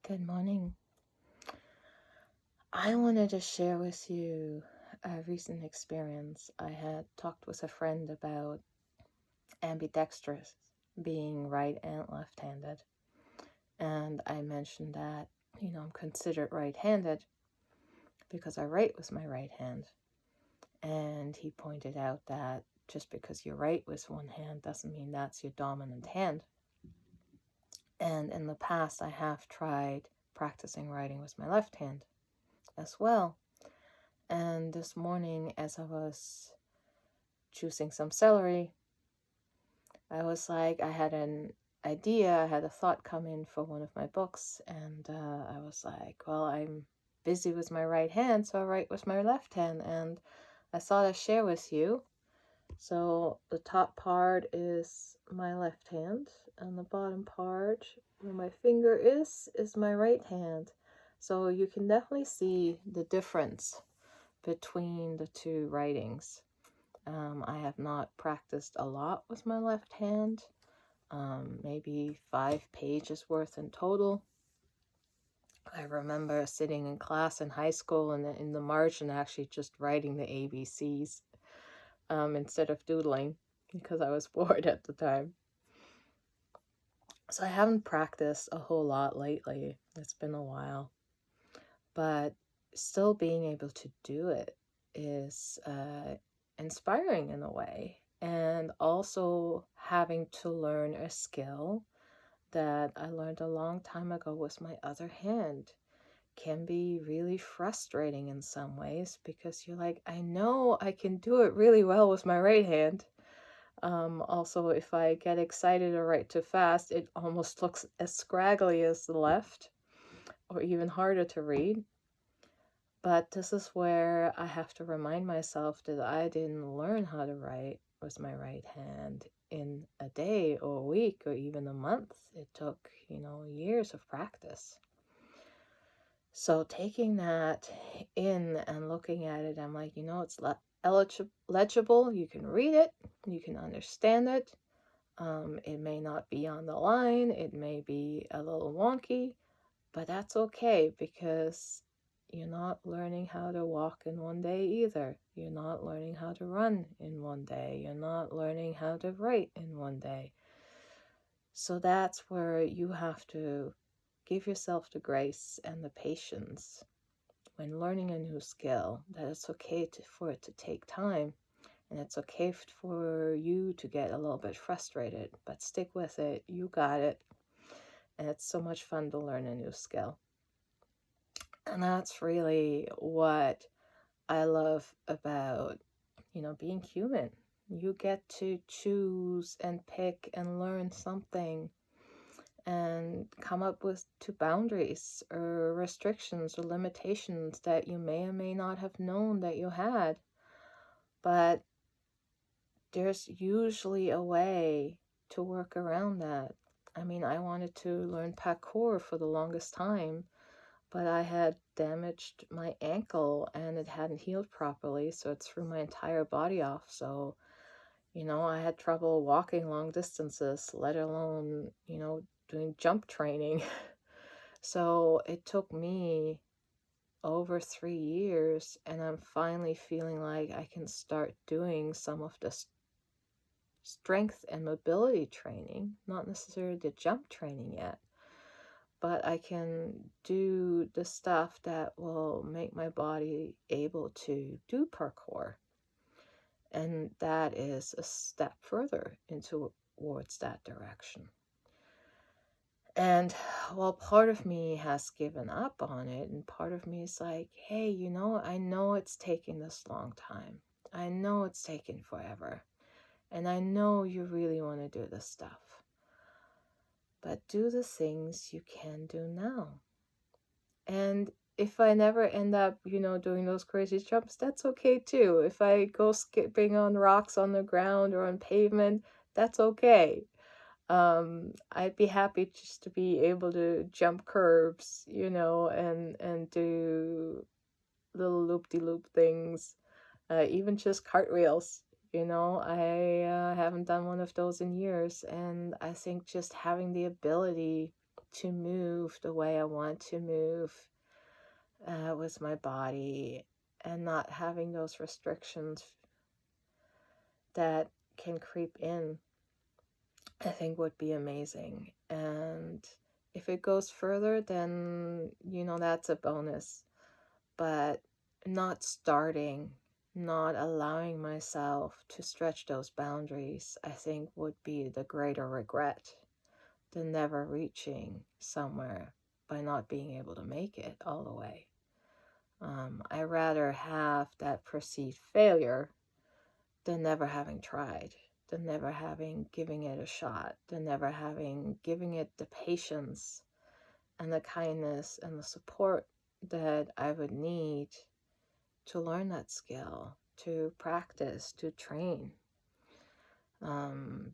Good morning. I wanted to share with you a recent experience. I had talked with a friend about ambidextrous, being right and left-handed. And I mentioned that, I'm considered right-handed because I write with my right hand. And he pointed out that just because you write with one hand doesn't mean that's your dominant hand. And in the past, I have tried practicing writing with my left hand as well. And this morning, as I was choosing some celery, I was like, I had an idea, I had a thought come in for one of my books, and I was like, well, I'm busy with my right hand, so I write with my left hand, and I thought I'd share with you. So the top part is my left hand, and the bottom part, where my finger is my right hand. So you can definitely see the difference between the two writings. I have not practiced a lot with my left hand, maybe 5 pages worth in total. I remember sitting in class in high school and in the margin actually just writing the ABCs instead of doodling because I was bored at the time. So I haven't practiced a whole lot lately. It's been a while. But still being able to do it is inspiring in a way, and also having to learn a skill that I learned a long time ago with my other hand can be really frustrating in some ways because you're like, I know I can do it really well with my right hand. Also, if I get excited or write too fast, it almost looks as scraggly as the left, or even harder to read. But this is where I have to remind myself that I didn't learn how to write with my right hand in a day or a week or even a month. It took, years of practice. So taking that in and looking at it, I'm like, it's legible. You can read it. You can understand it. It may not be on the line. It may be a little wonky, but that's okay because you're not learning how to walk in one day either. You're not learning how to run in one day. You're not learning how to write in one day. So that's where you have to give yourself the grace and the patience when learning a new skill, that it's okay for it to take time. And it's okay for you to get a little bit frustrated, but stick with it. You got it. And it's so much fun to learn a new skill. And that's really what I love about, being human. You get to choose and pick and learn something and come up with two boundaries or restrictions or limitations that you may or may not have known that you had. But there's usually a way to work around that. I mean, I wanted to learn parkour for the longest time, but I had damaged my ankle and it hadn't healed properly, so it threw my entire body off. So, I had trouble walking long distances, let alone, doing jump training. So it took me over 3 years, and I'm finally feeling like I can start doing some of the strength and mobility training, not necessarily the jump training yet. But I can do the stuff that will make my body able to do parkour. And that is a step further towards that direction. And while part of me has given up on it, and part of me is like, hey, I know it's taking this long time. I know it's taking forever. And I know you really want to do this stuff. But do the things you can do now. And if I never end up, doing those crazy jumps, that's okay too. If I go skipping on rocks on the ground or on pavement, that's okay. I'd be happy just to be able to jump curbs, and do little loop-de-loop things, even just cartwheels. I haven't done one of those in years, and I think just having the ability to move the way I want to move with my body, and not having those restrictions that can creep in, I think would be amazing. And if it goes further, then, that's a bonus. But not starting, not allowing myself to stretch those boundaries, I think would be the greater regret than never reaching somewhere by not being able to make it all the way. I rather have that perceived failure than never having tried, than never having giving it a shot, than never having giving it the patience and the kindness and the support that I would need to learn that skill, to practice, to train.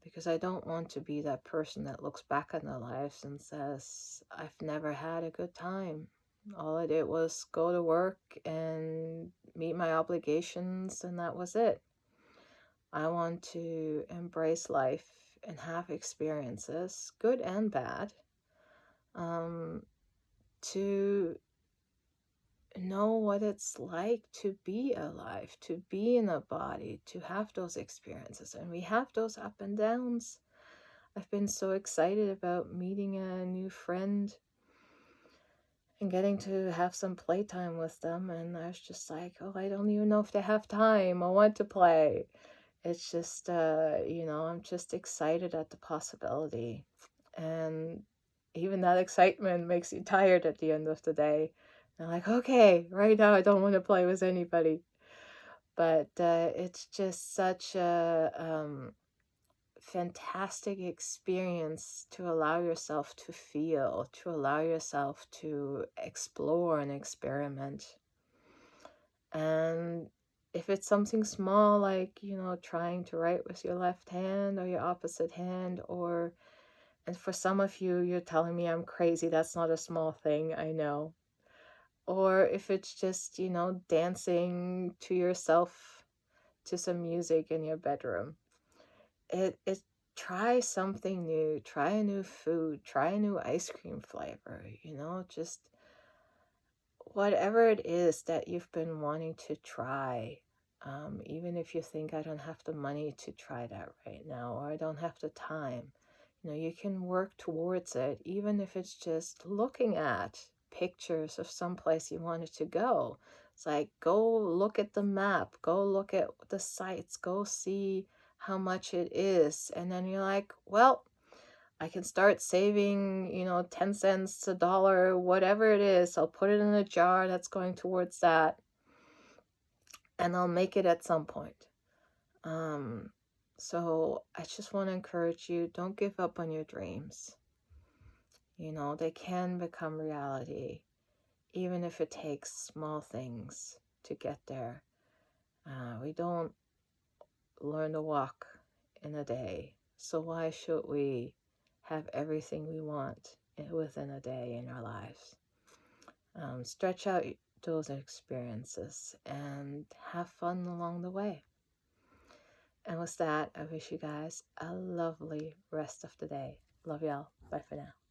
Because I don't want to be that person that looks back on their lives and says, I've never had a good time. All I did was go to work and meet my obligations, and that was it. I want to embrace life and have experiences, good and bad, to know what it's like to be alive, to be in a body, to have those experiences. And we have those up and downs. I've been so excited about meeting a new friend and getting to have some playtime with them. And I was just like, oh, I don't even know if they have time. I want to play. It's just, I'm just excited at the possibility. And even that excitement makes you tired at the end of the day. And I'm like, okay, right now I don't want to play with anybody. But it's just such a fantastic experience to allow yourself to feel, to allow yourself to explore and experiment. And if it's something small, like, trying to write with your left hand or your opposite hand, and for some of you, you're telling me I'm crazy. That's not a small thing, I know. Or if it's just, dancing to yourself to some music in your bedroom. It try something new, try a new food, try a new ice cream flavor, just whatever it is that you've been wanting to try. Even if you think I don't have the money to try that right now, or I don't have the time, you can work towards it, even if it's just looking at pictures of someplace you wanted to go. It's like, go look at the map, go look at the sites, go see how much it is. And then you're like, well, I can start saving, 10 cents, $1, whatever it is. I'll put it in a jar that's going towards that. And I'll make it at some point. So I just want to encourage you, don't give up on your dreams. They can become reality, even if it takes small things to get there. We don't learn to walk in a day. So why should we have everything we want within a day in our lives? Stretch out those experiences and have fun along the way. And with that, I wish you guys a lovely rest of the day. Love y'all. Bye for now.